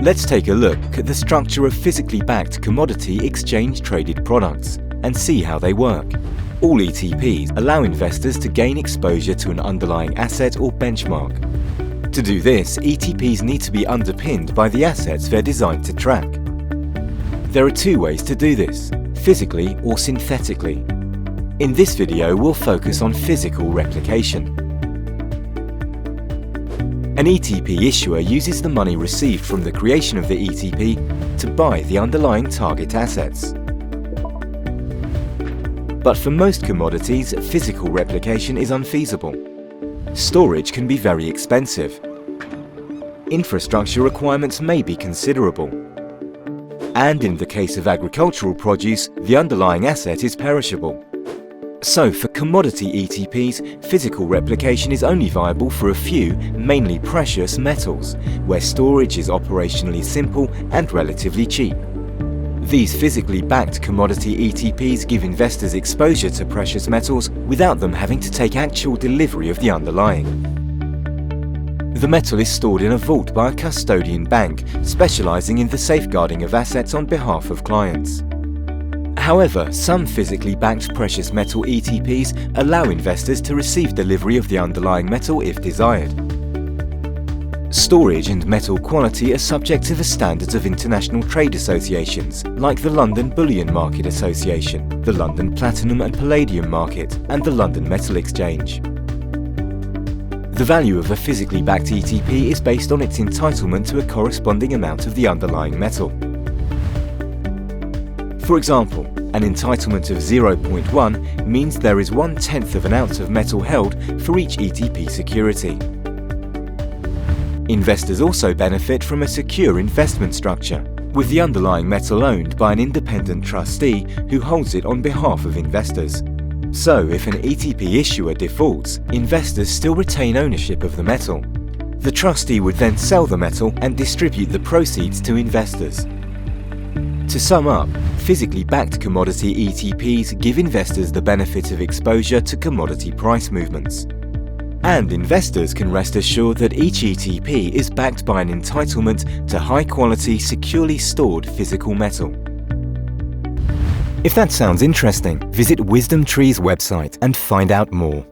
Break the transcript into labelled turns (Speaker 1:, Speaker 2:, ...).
Speaker 1: Let's take a look at the structure of physically backed commodity exchange-traded products and see how they work. All ETPs allow investors to gain exposure to an underlying asset or benchmark. To do this, ETPs need to be underpinned by the assets they're designed to track. There are two ways to do this, physically or synthetically. In this video, we'll focus on physical replication. An ETP issuer uses the money received from the creation of the ETP to buy the underlying target assets. But for most commodities, physical replication is unfeasible. Storage can be very expensive. Infrastructure requirements may be considerable. And in the case of agricultural produce, the underlying asset is perishable. So for commodity ETPs, physical replication is only viable for a few, mainly precious metals, where storage is operationally simple and relatively cheap. These physically backed commodity ETPs give investors exposure to precious metals without them having to take actual delivery of the underlying. The metal is stored in a vault by a custodian bank, specializing in the safeguarding of assets on behalf of clients. However, some physically backed precious metal ETPs allow investors to receive delivery of the underlying metal if desired. Storage and metal quality are subject to the standards of international trade associations like the London Bullion Market Association, the London Platinum and Palladium Market, and the London Metal Exchange. The value of a physically backed ETP is based on its entitlement to a corresponding amount of the underlying metal. For example, an entitlement of 0.1 means there is 1/10 of an ounce of metal held for each ETP security. Investors also benefit from a secure investment structure, with the underlying metal owned by an independent trustee who holds it on behalf of investors. So if an ETP issuer defaults, investors still retain ownership of the metal. The trustee would then sell the metal and distribute the proceeds to investors. To sum up, physically backed commodity ETPs give investors the benefit of exposure to commodity price movements. And investors can rest assured that each ETP is backed by an entitlement to high-quality, securely stored physical metal. If that sounds interesting, visit WisdomTree's website and find out more.